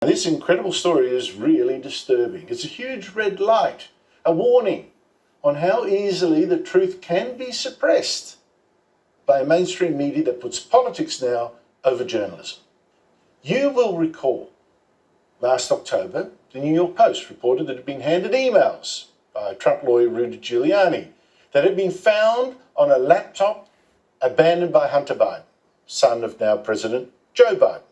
This incredible story is really disturbing. It's a huge red light, a warning on how easily the truth can be suppressed by a mainstream media that puts politics now over journalism. You will recall last October, the New York Post reported that it had been handed emails by Trump lawyer Rudy Giuliani that had been found on a laptop abandoned by Hunter Biden, son of now President Joe Biden.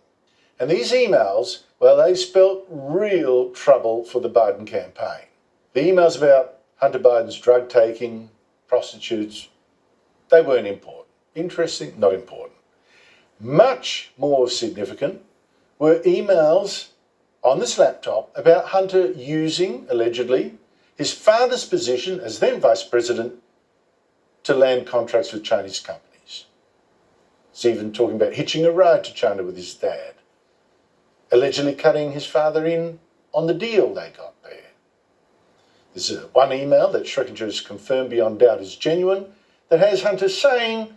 And these emails, well, they spelt real trouble for the Biden campaign. The emails about Hunter Biden's drug taking, prostitutes, they weren't important. Interesting, not important. Much more significant were emails on this laptop about Hunter using, allegedly, his father's position as then vice president to land contracts with Chinese companies. He's even talking about hitching a ride to China with his dad, allegedly cutting his father in on the deal they got there. There's one email that Schreckinger has confirmed beyond doubt is genuine that has Hunter saying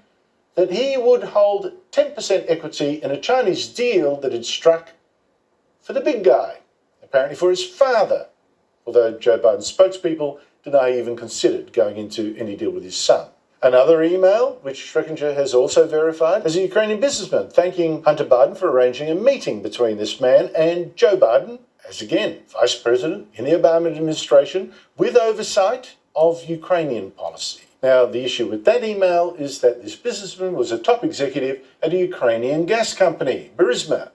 that he would hold 10% equity in a Chinese deal that had struck for the big guy, apparently for his father, although Joe Biden's spokespeople deny he even considered going into any deal with his son. Another email, which Schreckinger has also verified, is a Ukrainian businessman thanking Hunter Biden for arranging a meeting between this man and Joe Biden, as again, vice president in the Obama administration, with oversight of Ukrainian policy. Now, the issue with that email is that this businessman was a top executive at a Ukrainian gas company, Burisma,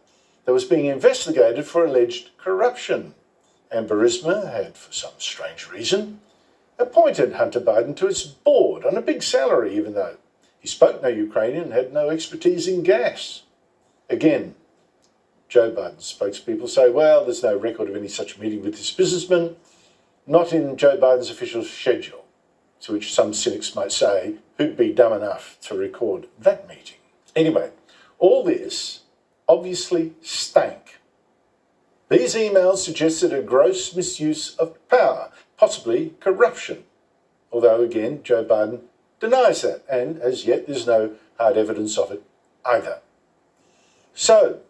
that was being investigated for alleged corruption. And Burisma had, for some strange reason, appointed Hunter Biden to its board on a big salary, even though he spoke no Ukrainian and had no expertise in gas. Again, Joe Biden's spokespeople say, well, there's no record of any such meeting with this businessman, not in Joe Biden's official schedule, to which some cynics might say, who'd be dumb enough to record that meeting? Anyway, all this obviously stank. These emails suggested a gross misuse of power, possibly corruption, although again Joe Biden denies that, and as yet there's no hard evidence of it either. So,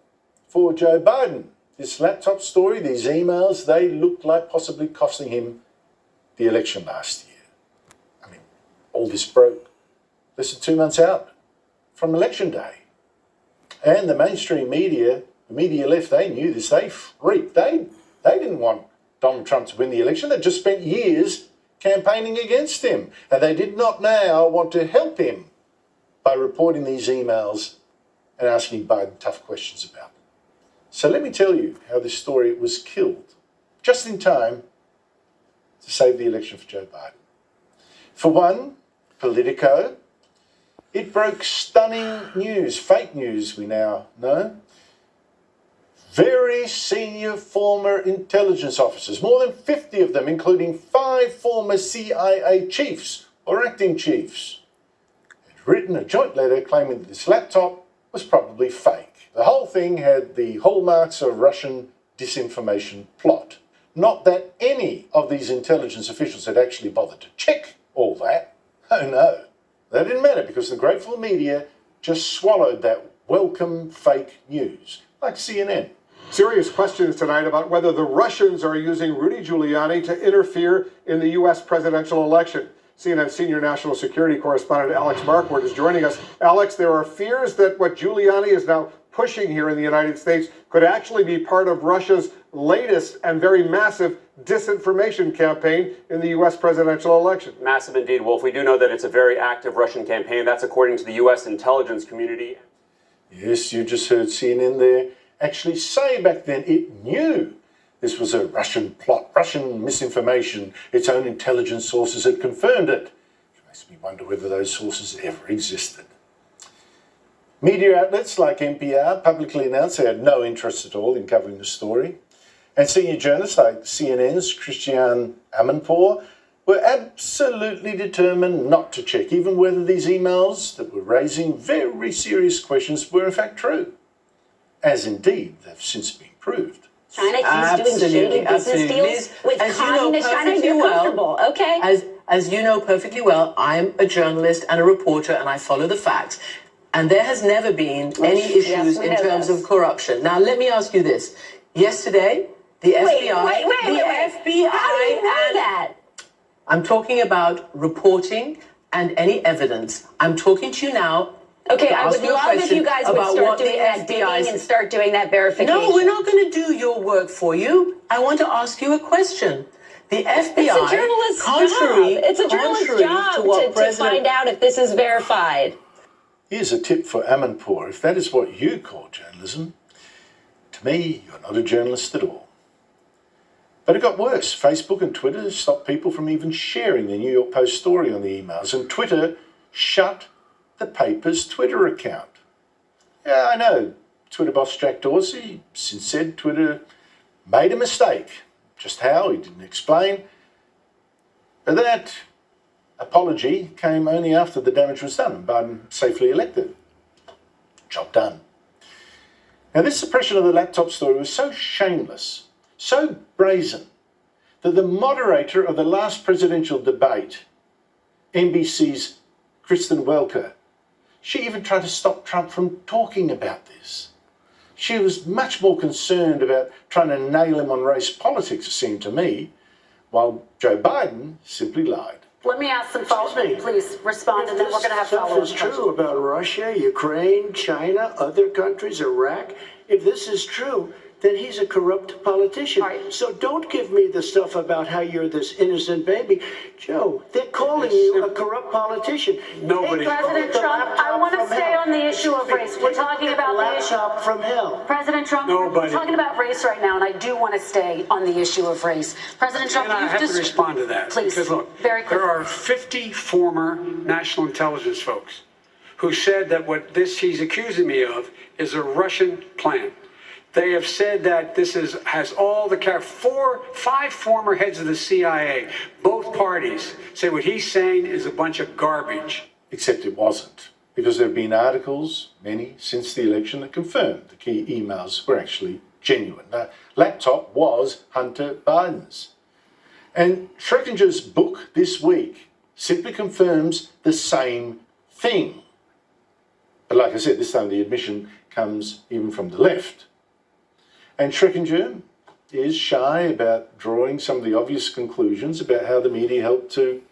for Joe Biden, this laptop story, these emails, they look like possibly costing him the election last year. I mean, all this broke less than 2 months out from election day. And the mainstream media, the media left, they knew this. They freaked. They didn't want Donald Trump to win the election. They just spent years campaigning against him. And they did not now want to help him by reporting these emails and asking Biden tough questions about them. So let me tell you how this story was killed, just in time to save the election for Joe Biden. For one, Politico, it broke stunning news, fake news we now know. Very senior former intelligence officers, more than 50 of them, including 5 former CIA chiefs or acting chiefs, had written a joint letter claiming that this laptop was probably fake. The whole thing had the hallmarks of Russian disinformation plot. Not that any of these intelligence officials had actually bothered to check all that. Oh no, that didn't matter because the grateful media just swallowed that welcome fake news, like CNN. Serious questions tonight about whether the Russians are using Rudy Giuliani to interfere in the U.S. presidential election. CNN senior national security correspondent Alex Marquardt is joining us. Alex, there are fears that what Giuliani is now pushing here in the United States could actually be part of Russia's latest and very massive disinformation campaign in the U.S. presidential election. Massive indeed, Wolf. We do know that it's a very active Russian campaign. That's according to the U.S. intelligence community. Yes, you just heard CNN there actually say back then it knew this was a Russian plot, Russian misinformation. Its own intelligence sources had confirmed it. It makes me wonder whether those sources ever existed. Media outlets like NPR publicly announced they had no interest at all in covering the story. And senior journalists like CNN's Christiane Amanpour were absolutely determined not to check even whether these emails that were raising very serious questions were in fact true, as indeed they've since been proved. China keeps doing shady business deals with communist China. You're comfortable, okay? As you know perfectly well, I'm a journalist and a reporter, and I follow the facts. And there has never been any issues in terms of corruption. Now, let me ask you this. Yesterday, the FBI, Wait. the FBI, How do you know and that? I'm talking about reporting and any evidence. I'm talking to you now. Okay, to I ask would you a love if question you guys would about start what doing the that FBI's digging and start doing that verification. No, we're not going to do your work for you. I want to ask you a question. The FBI, It's a journalist's job. It's a journalist's job to find out if this is verified. Here's a tip for Amanpour. If that is what you call journalism, to me, you're not a journalist at all. But it got worse. Facebook and Twitter stopped people from even sharing the New York Post story on the emails, and Twitter shut the paper's Twitter account. Yeah, I know. Twitter boss Jack Dorsey since said Twitter made a mistake. Just how, he didn't explain. But that apology came only after the damage was done and Biden safely elected. Job done. Now, this suppression of the laptop story was so shameless, so brazen, that the moderator of the last presidential debate, NBC's Kristen Welker, she even tried to stop Trump from talking about this. She was much more concerned about trying to nail him on race politics, it seemed to me, while Joe Biden simply lied. Let me ask some follow-up. Please respond, and then we're going to have follow-up. If this stuff is true about Russia, Ukraine, China, other countries, Iraq, if this is true, then he's a corrupt politician. Right. So don't give me the stuff about how you're this innocent baby. Joe, they're calling you a corrupt politician. Hey, President Trump, I want to stay on the issue of race. We're talking about the issue. Laptop from hell. President Trump, we're talking about race right now, and I do want to stay on the issue of race. President Trump, And I have to respond to that. Please, because look, very quickly. there are 50 former national intelligence folks who said that what he's accusing me of is a Russian plan. They have said that this has all the five former heads of the CIA, both parties, say what he's saying is a bunch of garbage. Except it wasn't, because there have been articles, many since the election, that confirmed the key emails were actually genuine. The laptop was Hunter Biden's. And Schreckinger's book this week simply confirms the same thing. But like I said, this time the admission comes even from the left. And Schreckinger is shy about drawing some of the obvious conclusions about how the media helped to,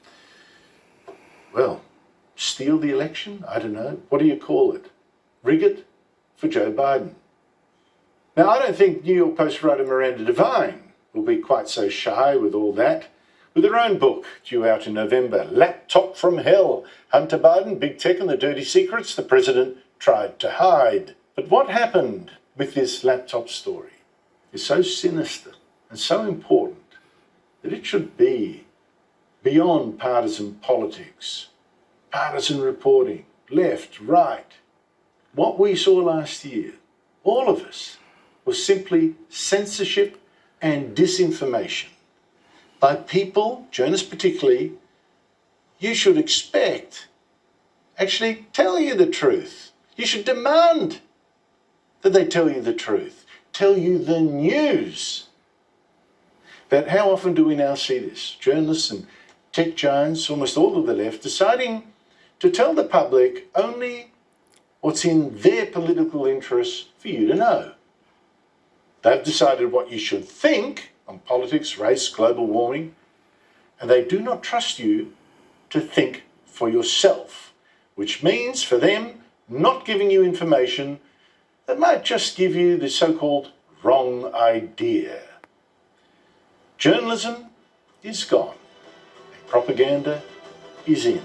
well, steal the election? I don't know. What do you call it? Rig it for Joe Biden. Now, I don't think New York Post writer Miranda Devine will be quite so shy with all that. With her own book due out in November, Laptop from Hell, Hunter Biden, Big Tech and the Dirty Secrets the President Tried to Hide. But what happened with this laptop story is so sinister and so important that it should be beyond partisan politics, partisan reporting, left, right. What we saw last year, all of us, was simply censorship and disinformation by people, journalists particularly, you should expect actually tell you the truth. You should demand that they tell you the truth. Tell you the news. But how often do we now see this? Journalists and tech giants, almost all of the left, deciding to tell the public only what's in their political interests for you to know. They've decided what you should think on politics, race, global warming, and they do not trust you to think for yourself, which means for them not giving you information that might just give you the so-called wrong idea. Journalism is gone, and propaganda is in.